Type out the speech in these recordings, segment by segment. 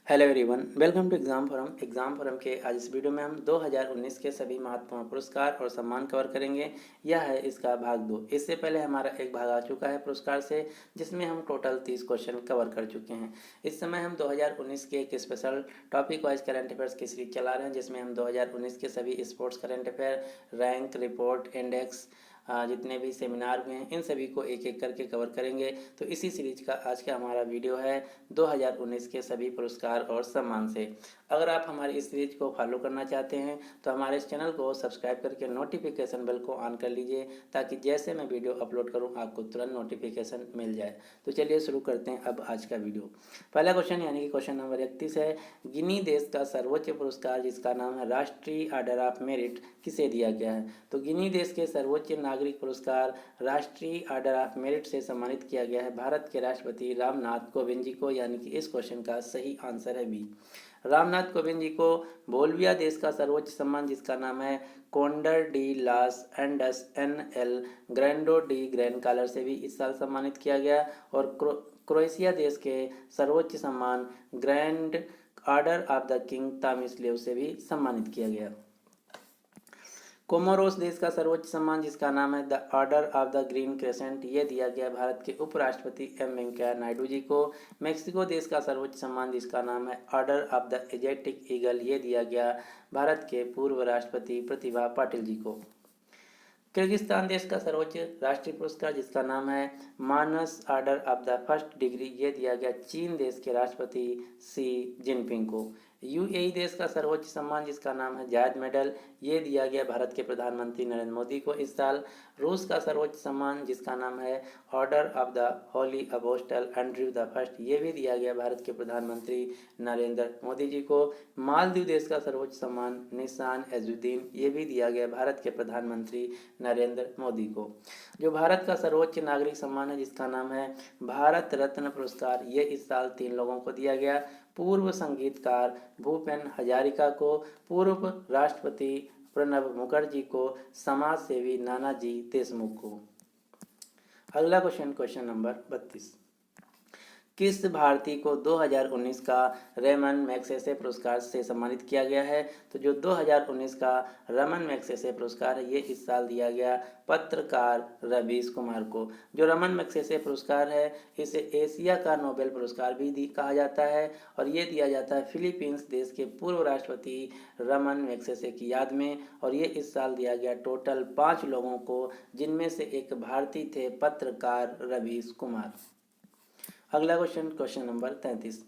Hello everyone, welcome to exam forum के आज इस वीडियो में हम 2019 के सभी महत्वपूर्ण पुरस्कार और सम्मान कवर करेंगे। यह है इसका भाग 2। इससे पहले हमारा एक भाग आ चुका है पुरस्कार से, जिसमें हम टोटल 30 क्वेश्चन कवर कर चुके हैं। इस समय हम 2019 के एक special topic wise current affairs की सीरीज चला रहे हैं, जिसमें हम 2019 के सभी sports current affair, rank, report, index, जितने भी सेमिनार हुए हैं इन सभी को एक एक करके कवर करेंगे। तो इसी सीरीज का आज का हमारा वीडियो है 2019 के सभी पुरस्कार और सम्मान से। अगर आप हमारी इस सीरीज को फॉलो करना चाहते हैं तो हमारे इस चैनल को सब्सक्राइब करके नोटिफिकेशन बेल को ऑन कर लीजिए, ताकि जैसे मैं वीडियो अपलोड करूं आपको तुरंत नोटिफिकेशन मिल जाए। तो चलिए शुरू करते हैं अब आज का वीडियो। पहला क्वेश्चन यानी कि क्वेश्चन नंबर 31 है, गिनी देश का सर्वोच्च पुरस्कार जिसका नाम है राष्ट्रीय ऑर्डर ऑफ मेरिट किसे दिया गया है? तो गिनी देश के सर्वोच्च नागरिक पुरस्कार राष्ट्रीय ऑर्डर ऑफ मेरिट से सम्मानित किया गया है भारत के राष्ट्रपति रामनाथ कोविंद जी को, यानी कि इस क्वेश्चन का सही आंसर है बी। रामनाथ कोविंद जी को बोल्विया देश का सर्वोच्च सम्मान जिसका नाम है Condor de los Andes NL ग्रैंडो डी ग्रैंड कॉलर से भी इस साल सम्मानित किया गया, और क्रोएशिया देश के सर्वोच्च सम्मान grand order of the king Tomislav से भी सम्मानित किया गया। कोमोरोस देश का सर्वोच्च सम्मान जिसका नाम है the order of the green crescent, ये दिया गया भारत के उपराष्ट्रपति वेंकैया नायडू जी को। मेक्सिको देश का सर्वोच्च सम्मान जिसका नाम है ऑर्डर ऑफ द एजेटिक ईगल, ये दिया गया भारत के पूर्व राष्ट्रपति प्रतिभा पाटिल जी को। किर्गिस्तान देश का सर्वोच्च राष्ट्रीय पुरस्कार जिसका नाम है Manas order of the first degree, ये दिया गया चीन देश के राष्ट्रपति शी जिनपिंग को। यूएई देश का सर्वोच्च सम्मान जिसका नाम है जायद मेडल, ये दिया गया भारत के प्रधानमंत्री नरेंद्र मोदी को इस साल। रूस का सर्वोच्च सम्मान जिसका नाम है order of the Holi apostle Andrew the first, ये भी दिया गया भारत के प्रधानमंत्री नरेंद्र मोदी जी को। मालदीव देश का सर्वोच्च सम्मान निशान एजुद्दीन, ये भी दिया गया भारत के प्रधानमंत्री नरेंद्र मोदी को। जो भारत का सर्वोच्च नागरिक सम्मान है जिसका नाम है भारत रत्न पुरस्कार, ये इस साल 3 लोगों को दिया गया। पूर्व संगीतकार भूपेन हजारिका को, पूर्व राष्ट्रपति प्रणब मुखर्जी को, समाज सेवी नानाजी देशमुख को। अगला क्वेश्चन नंबर 32, किस भारतीय को 2019 का रेमन मैग्सेसे पुरस्कार से सम्मानित किया गया है? तो जो 2019 का रमन मैग्सेसे पुरस्कार है ये इस साल दिया गया पत्रकार रवीश कुमार को। जो रमन मैग्सेसे पुरस्कार है इसे एशिया का नोबेल पुरस्कार भी कहा जाता है, और ये दिया जाता है फिलीपींस देश के पूर्व राष्ट्रपति रमन मैग्सेसे की याद में, और ये इस साल दिया गया टोटल 5 लोगों को, जिनमें से एक भारतीय थे पत्रकार रवीश कुमार। अगला question number 33,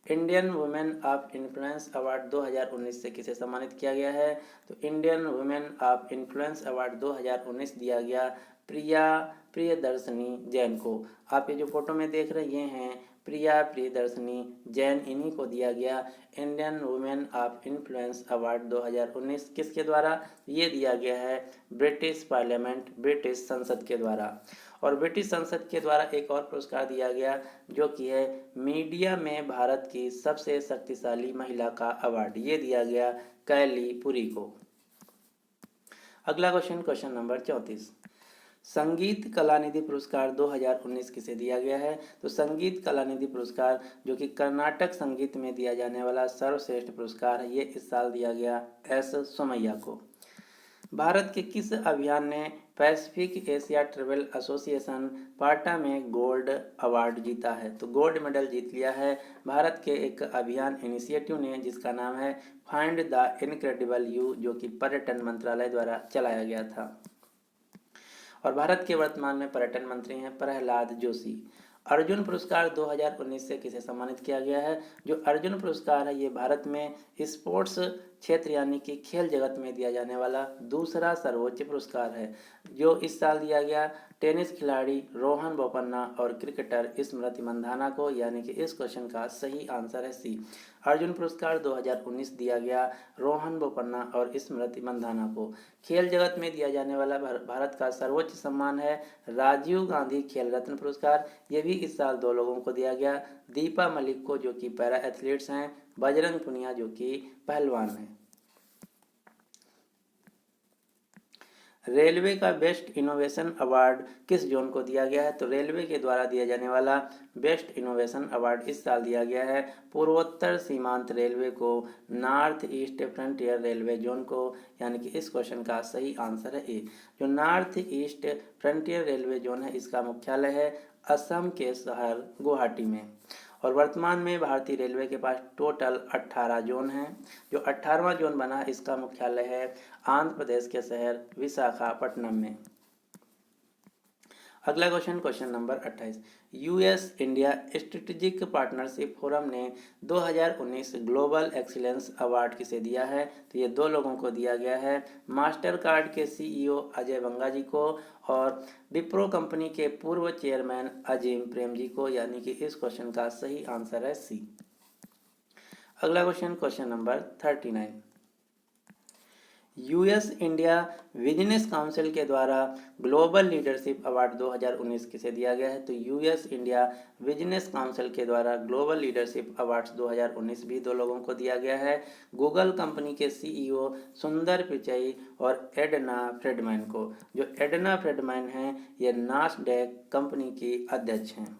Indian women of influence award 2019 से किसे सम्मानित किया गया है? तो Indian women of influence award 2019 दिया गया प्रियदर्शनी जैन को। आप ये जो फोटो में देख रहे हैं प्रियदर्शनी जैन, इन्हीं को दिया गया Indian women of influence award 2019। किसके द्वारा? ये दिया गया है ब्रिटिश पार्लियामेंट, ब्रिटिश संसद के द्वारा। और ब्रिटिश संसद के द्वारा एक और पुरस्कार दिया गया जो कि है मीडिया में भारत की सबसे शक्तिशाली महिला का अवार्ड, ये दिया गया कैली पुरी को। अगला क्वेश्चन नंबर 34, संगीत कलानिधि पुरस्कार 2019 किसे दिया गया है? तो संगीत कलानिधि पुरस्कार जो कि कर्नाटक संगीत में दिया जाने वाला सर्वश्रेष्ठ पुरस्कार है, ये इस साल दिया गया एस सोमैया को। भारत के किस अभियान ने पैसिफिक एशिया ट्रेवल एसोसिएशन पाटा में गोल्ड अवार्ड जीता है? तो गोल्ड मेडल जीत लिया है भारत के एक अभियान इनिशिएटिव ने जिसका नाम है फाइंड द इनक्रेडिबल यू, जो कि पर्यटन मंत्रालय द्वारा चलाया गया था। और भारत के वर्तमान में पर्यटन मंत्री हैं प्रहलाद जोशी। अर्जुन पुरस्कार 2019 से किसे सम्मानित किया गया है? जो अर्जुन पुरस्कार है ये भारत में स्पोर्ट्स क्षेत्र यानी कि खेल जगत में दिया जाने वाला दूसरा सर्वोच्च पुरस्कार है, जो इस साल दिया गया टेनिस खिलाड़ी रोहन बोपन्ना और क्रिकेटर स्मृति मंधाना को, यानी कि इस क्वेश्चन का सही आंसर है सी। अर्जुन पुरस्कार 2019 दिया गया रोहन बोपन्ना और स्मृति मंधाना को। खेल जगत में दिया जाने वाला भारत का सर्वोच्च सम्मान है राजीव गांधी खेल रत्न पुरस्कार, ये भी इस साल 2 लोगों को दिया गया, दीपा मलिक को जो कि पैरा एथलीट्स हैं, बजरंग पुनिया जो कि पहलवान हैं। रेलवे का बेस्ट इनोवेशन अवार्ड किस जोन को दिया गया है? तो रेलवे के द्वारा दिया जाने वाला बेस्ट इनोवेशन अवार्ड इस साल दिया गया है पूर्वोत्तर सीमांत रेलवे को, north east frontier railway zone को, यानी कि इस क्वेश्चन का सही आंसर है ए। जो north east frontier railway zone है इसका मुख्यालय है असम के शहर गुवाहाटी में। और वर्तमान में भारतीय रेलवे के पास टोटल 18 जोन हैं। जो 18वां जोन बना इसका मुख्यालय है आंध्र प्रदेश के शहर विशाखापट्टनम में। अगला question, question number 28। US India strategic partnership forum ने 2019 ग्लोबल एक्सीलेंस अवार्ड किसे दिया है? तो ये दो लोगों को दिया गया है, मास्टर कार्ड के सीईओ अजय बंगा जी को और विप्रो कंपनी के पूर्व चेयरमैन अजीम प्रेम जी को, यानी कि इस क्वेश्चन का सही आंसर है सी। अगला question, question number 39। US India business council के द्वारा ग्लोबल लीडरशिप अवार्ड 2019 किसे दिया गया है? तो यूएस इंडिया बिजनेस काउंसिल के द्वारा ग्लोबल लीडरशिप अवार्ड्स 2019 भी दो लोगों को दिया गया है, गूगल कंपनी के सीईओ सुंदर पिचई और एडना फ्रेडमैन को। जो एडना फ्रेडमैन हैं ये नास्डैक कंपनी की अध्यक्ष हैं।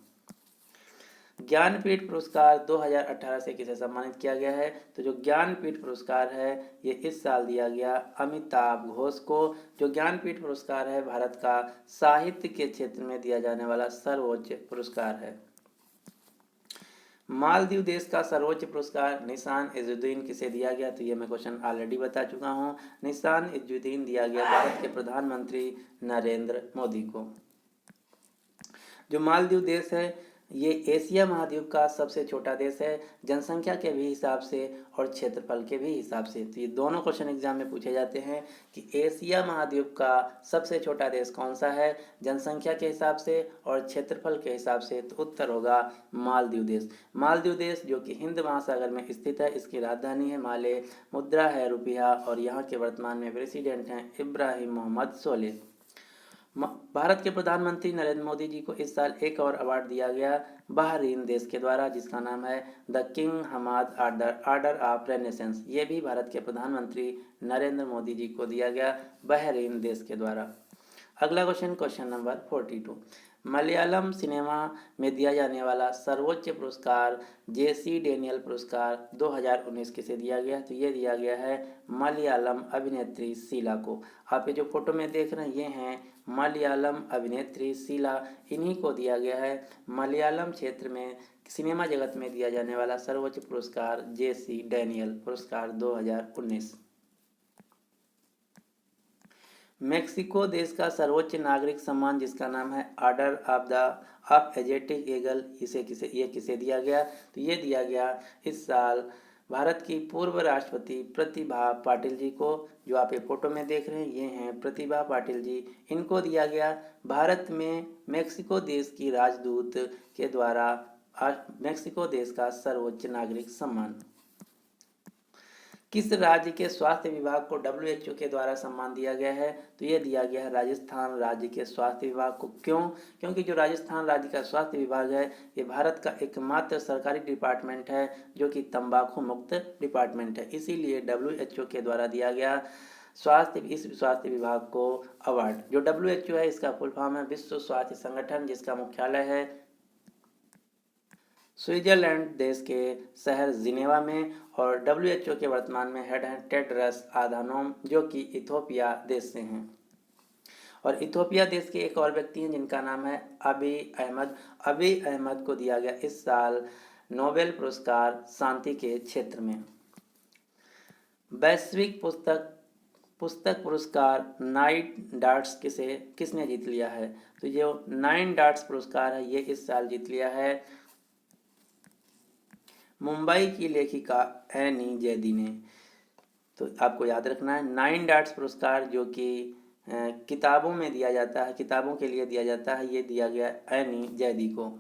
ज्ञानपीठ पुरस्कार 2018 से किसे सम्मानित किया गया है? तो जो ज्ञानपीठ पुरस्कार है ये इस साल दिया गया अमिताभ घोष को। जो ज्ञानपीठ पुरस्कार है भारत का साहित्य के क्षेत्र में दिया जाने वाला सर्वोच्च पुरस्कार है। मालदीव देश का सर्वोच्च पुरस्कार निशान इजुद्दीन किसे दिया गया? तो ये मैं क्वेश्चन ऑलरेडी बता चुका हूँ। निशान इजुद्दीन दिया गया भारत के प्रधानमंत्री नरेंद्र मोदी को। जो मालदीव देश है ये एशिया महाद्वीप का सबसे छोटा देश है, जनसंख्या के भी हिसाब से और क्षेत्रफल के भी हिसाब से। तो ये दोनों क्वेश्चन एग्जाम में पूछे जाते हैं कि एशिया महाद्वीप का सबसे छोटा देश कौन सा है, जनसंख्या के हिसाब से और क्षेत्रफल के हिसाब से। तो उत्तर होगा मालदीव देश। मालदीव देश जो कि हिंद महासागर में स्थित है, इसकी राजधानी है माले, मुद्रा है रुपया और यहाँ के वर्तमान में प्रेसिडेंट हैं इब्राहिम मोहम्मद सोलेह। भारत के प्रधानमंत्री नरेंद्र मोदी जी को इस साल एक और अवार्ड दिया गया बहरीन देश के द्वारा, जिसका नाम है the king Hamad order of renaissance. ये भी भारत के प्रधानमंत्री नरेंद्र मोदी जी को दिया गया बहरीन देश के द्वारा। अगला question, question number 42। Malayalam cinema में दिया जाने वाला सर्वोच्च पुरस्कार जेसी डेनियल पुरस्कार 2019 किसे दिया गया? तो ये दिया गया है मलयालम अभिनेत्री शीला को। आप ये जो फोटो में देख रहे हैं ये हैं मलयालम अभिनेत्री शीला, इन्हीं को दिया गया है मलयालम क्षेत्र में सिनेमा जगत में दिया जाने वाला सर्वोच्च पुरस्कार जेसी डेनियल पुरस्कार 2019। मेक्सिको देश का सर्वोच्च नागरिक सम्मान जिसका नाम है ऑर्डर ऑफ एजेटिक ईगल, ये किसे दिया गया? तो ये दिया गया इस साल भारत की पूर्व राष्ट्रपति प्रतिभा पाटिल जी को। जो आप ये फोटो में देख रहे हैं ये हैं प्रतिभा पाटिल जी, इनको दिया गया भारत में मेक्सिको देश की राजदूत के द्वारा मेक्सिको देश का सर्वोच्च नागरिक सम्मान। किस राज्य के स्वास्थ्य विभाग को WHO के द्वारा सम्मान दिया गया है? तो ये दिया गया है राजस्थान राज्य के स्वास्थ्य विभाग को। क्यों? क्योंकि जो राजस्थान राज्य का स्वास्थ्य विभाग है ये भारत का एकमात्र सरकारी डिपार्टमेंट है जो कि तंबाकू मुक्त डिपार्टमेंट है, इसीलिए WHO के द्वारा दिया गया इस स्वास्थ्य विभाग को अवार्ड। जो WHO है इसका फुल फॉर्म है विश्व स्वास्थ्य संगठन, जिसका मुख्यालय है स्विट्जरलैंड देश के शहर जिनेवा में। और WHO के वर्तमान में हेड हैं टेड्रस आधानोम जो कि इथोपिया देश से हैं। और इथोपिया देश के एक और व्यक्ति हैं जिनका नाम है अबी अहमद। अबी अहमद को दिया गया इस साल नोबेल पुरस्कार शांति के क्षेत्र में। वैश्विक पुस्तक पुरस्कार 9 डॉट्स किसने जीत लिया है? तो जो 9 डॉट्स पुरस्कार है ये इस साल जीत लिया है मुंबई की लेखिका एनी जैदी ने। तो आपको याद रखना है 9 डॉट्स पुरस्कार जो कि किताबों में दिया जाता है, किताबों के लिए दिया जाता है, ये दिया गया एनी जैदी को।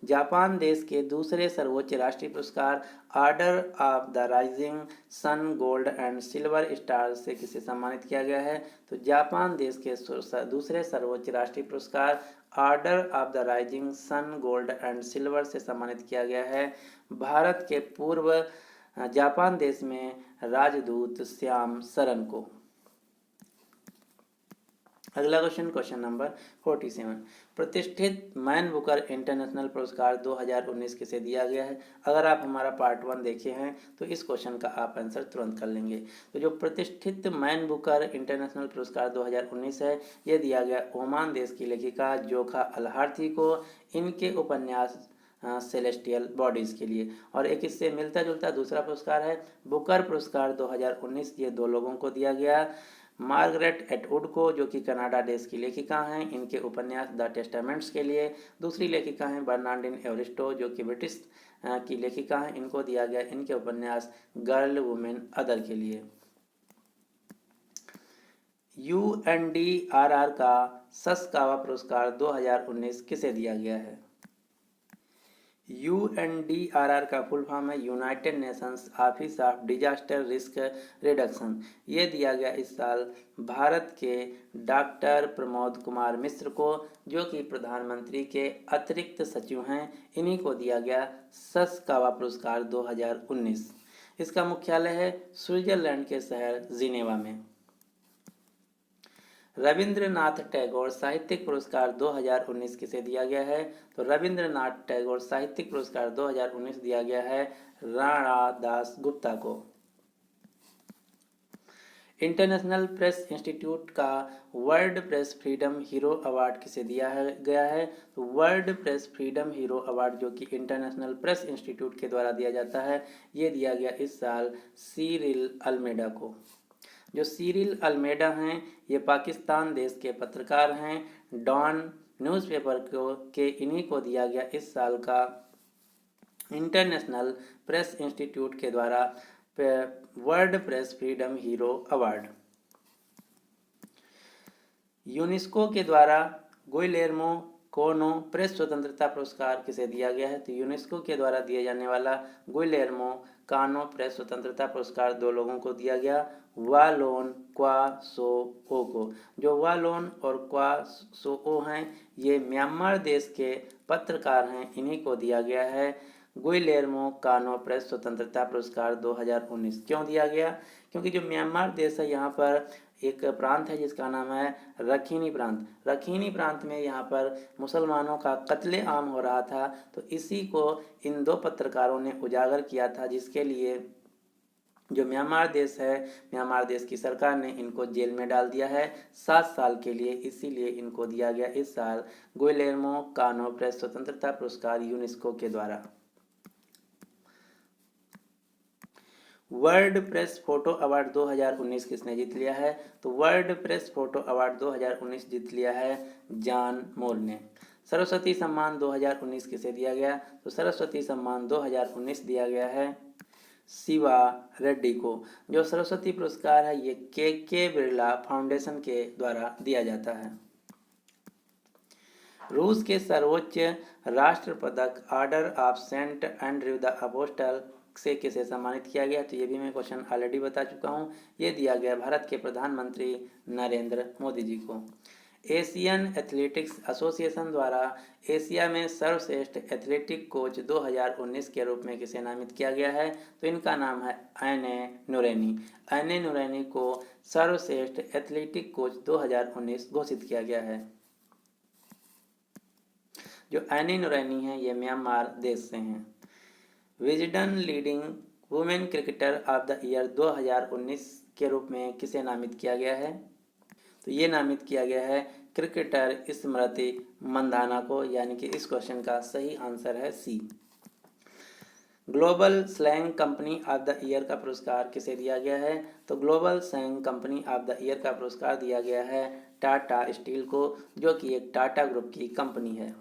जापान देश के दूसरे सर्वोच्च राष्ट्रीय पुरस्कार order of the rising sun gold and silver star से किसे सम्मानित किया गया है? तो जापान देश के दूसरे सर्वोच्च राष्ट्रीय पुरस्कार order of the rising sun gold and silver से सम्मानित किया गया है भारत के पूर्व जापान देश में राजदूत श्याम सरन को। अगला क्वेश्चन नंबर 47, प्रतिष्ठित मैन बुकर इंटरनेशनल पुरस्कार 2019 किसे दिया गया है। अगर आप हमारा पार्ट 1 देखे हैं तो इस क्वेश्चन का आप आंसर तुरंत कर लेंगे। तो जो प्रतिष्ठित मैन बुकर इंटरनेशनल पुरस्कार 2019 है, ये दिया गया ओमान देश की लेखिका जोखा अल-हार्थी को इनके उपन्यास सेलेस्टियल बॉडीज के लिए। और एक इससे मिलता जुलता दूसरा पुरस्कार है बुकर पुरस्कार 2019, ये 2 लोगों को दिया गया, मार्गरेट एटवुड को जो कि कनाडा देश की लेखिका हैं, इनके उपन्यास द टेस्टामेंट्स के लिए। दूसरी लेखिका हैं बर्नार्डिन एवरिस्टो जो कि ब्रिटिश की लेखिका हैं, इनको दिया गया इनके उपन्यास गर्ल वुमेन अदर के लिए। UNDRR का सस्कावा पुरस्कार 2019 किसे दिया गया है। UNDRR का फुल फॉर्म है United Nations office of disaster risk reduction. ये दिया गया इस साल भारत के डॉक्टर प्रमोद कुमार मिश्र को, जो कि प्रधानमंत्री के अतिरिक्त सचिव हैं, इन्हीं को दिया गया सस्कावा पुरस्कार 2019। इसका मुख्यालय है स्विट्जरलैंड के शहर जिनेवा में। रविंद्रनाथ टैगोर साहित्यिक पुरस्कार 2019 किसे दिया गया है। तो रविंद्रनाथ टैगोर साहित्यिक पुरस्कार 2019 दिया गया है राणा दास गुप्ता को। इंटरनेशनल प्रेस इंस्टीट्यूट का world press freedom hero award किसे दिया गया है। तो world press freedom hero award जो कि इंटरनेशनल प्रेस इंस्टीट्यूट के द्वारा दिया जाता है, ये दिया गया इस साल सिरिल अल्मेडा को। जो सिरिल अल्मेडा हैं, ये पाकिस्तान देश के पत्रकार हैं। डॉन न्यूज़पेपर के इन्हीं को दिया गया इस साल का इंटरनेशनल प्रेस इंस्टीट्यूट के द्वारा world press freedom hero award. UNESCO के द्वारा गुइलेर्मो कोनो प्रेस स्वतंत्रता पुरस्कार किसे दिया गया है। तो यूनेस्को के द्वारा दिए जाने वाला गुइलेर्मो कानो प्रेस स्वतंत्रता पुरस्कार 2 लोगों को दिया गया, वालोन क्वासोओ को। जो वालोन और क्वासोओ हैं, ये म्यांमार देश के पत्रकार हैं, इन्हीं को दिया गया है गुइलेर्मो कानो प्रेस स्वतंत्रता पुरस्कार 2019। क्यों दिया गया? क्योंकि जो म्यांमार देश है, यहाँ पर एक प्रांत है जिसका नाम है रखीनी प्रांत। रखीनी प्रांत में यहाँ पर मुसलमानों का कत्लेआम हो रहा था, तो इसी को इन 2 पत्रकारों ने उजागर किया था, जिसके लिए जो म्यांमार देश है, म्यांमार देश की सरकार ने इनको जेल में डाल दिया है 7 साल के लिए। इसीलिए इनको दिया गया इस साल गुइलेर्मो कानो प्रेस स्वतंत्रता पुरस्कार यूनेस्को के द्वारा। वर्ल्ड प्रेस फोटो अवार्ड 2019 किसने जीत लिया है। तो वर्ल्ड प्रेस फोटो अवार्ड 2019 जीत लिया है जॉन मोर ने। सरस्वती सम्मान 2019 किसे दिया गया। तो सरस्वती सम्मान 2019 दिया गया है शिवा रेड्डी को। जो सरस्वती पुरस्कार है, ये के बिरला फाउंडेशन के द्वारा दिया जाता है। रूस के सर्वोच्च राष्ट्र पदक order of saint Andrew the apostle से किसे सम्मानित किया गया। तो ये भी मैं क्वेश्चन ऑलरेडी बता चुका हूँ। ये दिया गया भारत के प्रधानमंत्री नरेंद्र मोदी जी को। एशियन एथलेटिक्स एसोसिएशन द्वारा एशिया में सर्वश्रेष्ठ एथलेटिक कोच 2019 के रूप में किसे नामित किया गया है। तो इनका नाम है ऐने नुरैनी। ऐने नुरैनी को सर्वश्रेष्ठ एथलेटिक कोच 2019 घोषित किया गया है। जो ऐने नुरैनी है, ये म्यांमार देश से हैं। Wisden leading women cricketer of the year 2019 के रूप में किसे नामित किया गया है। तो ये नामित किया गया है क्रिकेटर स्मृति मंदाना को, यानी कि इस क्वेश्चन का सही आंसर है C. Global slang company of the year का पुरस्कार किसे दिया गया है। तो global slang company of the year का पुरस्कार दिया गया है टाटा स्टील को, जो कि एक टाटा ग्रुप की कंपनी है।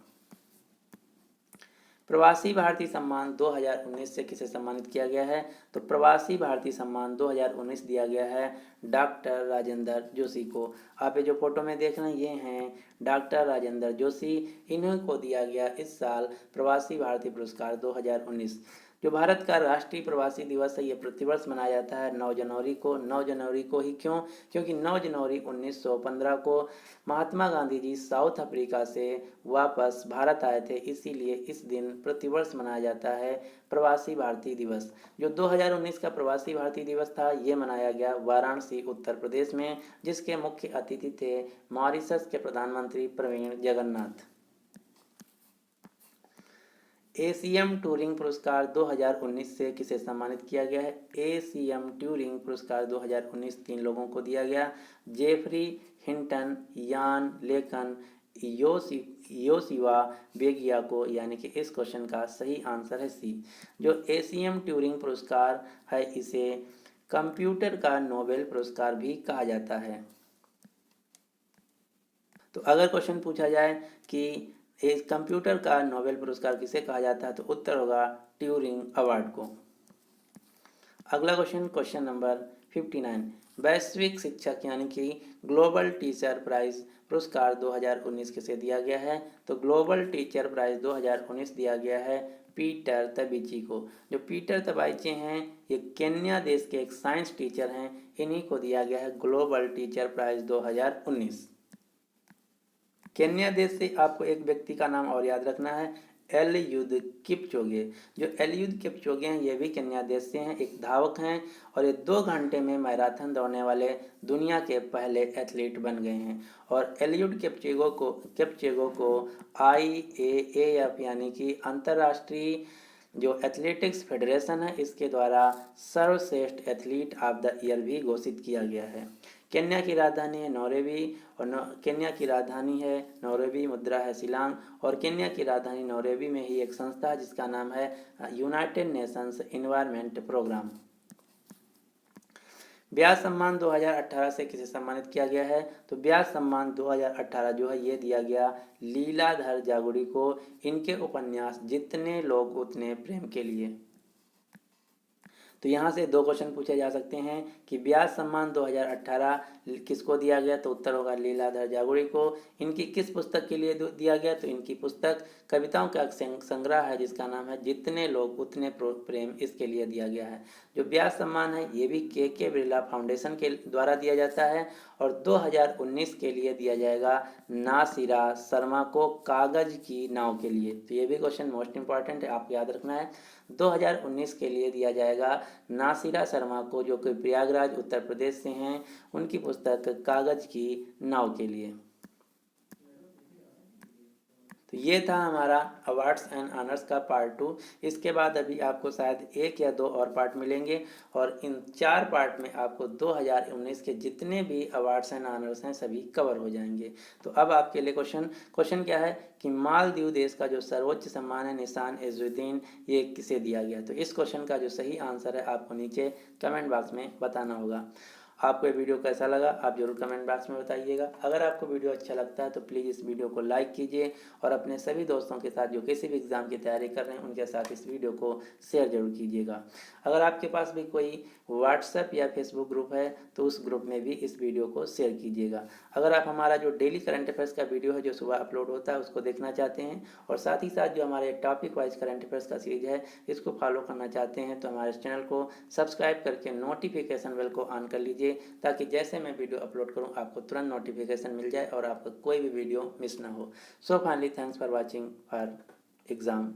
प्रवासी भारतीय सम्मान 2019 से किसे सम्मानित किया गया है। तो प्रवासी भारतीय सम्मान 2019 दिया गया है डॉक्टर राजेंद्र जोशी को। आप ये जो फोटो में देख रहे हैं, ये हैं डॉक्टर राजेंद्र जोशी। इन्हीं को दिया गया इस साल प्रवासी भारतीय पुरस्कार 2019। जो भारत का राष्ट्रीय प्रवासी दिवस है ये प्रतिवर्ष मनाया जाता है 9 जनवरी को। 9 जनवरी को ही क्यों? क्योंकि 9 जनवरी 1915 को महात्मा गांधी जी साउथ अफ्रीका से वापस भारत आए थे, इसीलिए इस दिन प्रतिवर्ष मनाया जाता है प्रवासी भारतीय दिवस। जो 2019 का प्रवासी भारतीय दिवस था ये मनाया गया वाराणसी उत्तर प्रदेश में, जिसके मुख्य अतिथि थे मॉरिशस के प्रधानमंत्री प्रवीण जगन्नाथ। एसीएम ट्यूरिंग पुरस्कार 2019 से किसे सम्मानित किया गया है? एसीएम ट्यूरिंग पुरस्कार 2019 तीन लोगों को दिया गया, जेफरी हिंटन, यान लेकन, योशिवा बेगिया को, यानी कि इस क्वेश्चन का सही आंसर है सी। जो एसीएम ट्यूरिंग पुरस्कार है इसे कंप्यूटर का नोबेल पुरस्कार भी कहा जाता है। तो अगर क्वेश्चन पूछा जाए कि इस कंप्यूटर का नोबेल पुरस्कार किसे कहा जाता है, तो उत्तर होगा ट्यूरिंग अवार्ड को। अगला क्वेश्चन, क्वेश्चन नंबर 59, वैश्विक शिक्षक यानी कि ग्लोबल टीचर प्राइज पुरस्कार 2019 किसे दिया गया है? तो ग्लोबल टीचर प्राइज 2019 दिया गया है पीटर तबीची को। जो पीटर तबाइची हैं ये केन्या देश के एक साइंस टीचर हैं, इन्हीं को दिया गया है ग्लोबल टीचर प्राइज 2019। केन्या देश से आपको एक व्यक्ति का नाम और याद रखना है, एलियुद किपचोगे। जो एलियुद किपचोगे हैं ये भी केन्या देश से हैं, एक धावक हैं और ये 2 घंटे में मैराथन दौड़ने वाले दुनिया के पहले एथलीट बन गए हैं। और एलियुद किपचोगो को IAAF यानी कि अंतर्राष्ट्रीय जो एथलेटिक्स फेडरेशन है इसके द्वारा सर्वश्रेष्ठ एथलीट ऑफ द ईयर भी घोषित किया गया है। केन्या की राजधानी है नौरोबी और केन्या की राजधानी है नौरोबी, मुद्रा है शिलांग। और केन्या की राजधानी नौरोबी में ही एक संस्था है जिसका नाम है United Nations Environment Programme. Vyas सम्मान 2018 से किसे सम्मानित किया गया है? तो ब्यास सम्मान 2018 जो है ये दिया गया लीलाधर जागुड़ी को, इनके उपन्यास जितने लोग उतने प्रेम के लिए। तो यहाँ से 2 क्वेश्चन पूछे जा सकते हैं कि ब्यास सम्मान 2018 किसको दिया गया? तो उत्तर होगा लीलाधर जागुड़ी को। इनकी किस पुस्तक के लिए दिया गया? तो इनकी पुस्तक कविताओं का संग्रह है जिसका नाम है जितने लोग उतने प्रेम, इसके लिए दिया गया है। जो ब्यास सम्मान है ये भी के बिरला फाउंडेशन के द्वारा दिया जाता है और 2019 के लिए दिया जाएगा नासिरा शर्मा को कागज की नाव के लिए। तो ये भी क्वेश्चन मोस्ट इंपॉर्टेंट है, आपको याद रखना है। 2019 के लिए दिया जाएगा नासिरा शर्मा को, जो कि प्रयागराज उत्तर प्रदेश से हैं, उनकी पुस्तक कागज की नाव के लिए। तो ये था हमारा अवार्ड्स एंड ऑनर्स का पार्ट 2। इसके बाद अभी आपको शायद 1 या 2 और पार्ट मिलेंगे और इन 4 पार्ट में आपको 2019 के जितने भी अवार्ड्स एंड ऑनर्स हैं सभी कवर हो जाएंगे। तो अब आपके लिए क्वेश्चन क्या है कि मालदीव देश का जो सर्वोच्च सम्मान है निशान इज़्ज़ुद्दीन, ये किसे दिया गया? तो इस क्वेश्चन का जो सही आंसर है आपको नीचे कमेंट बॉक्स में बताना होगा। आपको ये वीडियो कैसा लगा आप जरूर कमेंट बॉक्स में बताइएगा। अगर आपको वीडियो अच्छा लगता है तो प्लीज़ इस वीडियो को लाइक कीजिए और अपने सभी दोस्तों के साथ जो किसी भी एग्ज़ाम की तैयारी कर रहे हैं उनके साथ इस वीडियो को शेयर जरूर कीजिएगा। अगर आपके पास भी कोई व्हाट्सएप या फेसबुक ग्रुप है तो उस ग्रुप में भी इस वीडियो को शेयर कीजिएगा। अगर आप हमारा जो डेली करंट अफेयर्स का वीडियो है जो सुबह अपलोड होता है उसको देखना चाहते हैं और साथ ही साथ जो हमारे टॉपिक वाइज करंट अफेयर्स का सीरीज है इसको फॉलो करना चाहते हैं तो हमारे चैनल को सब्सक्राइब करके नोटिफिकेशन बेल को ऑन कर लीजिए, ताकि जैसे मैं वीडियो अपलोड करूं आपको तुरंत नोटिफिकेशन मिल जाए और आपको कोई भी वीडियो मिस ना हो। So finally thanks for watching for exam.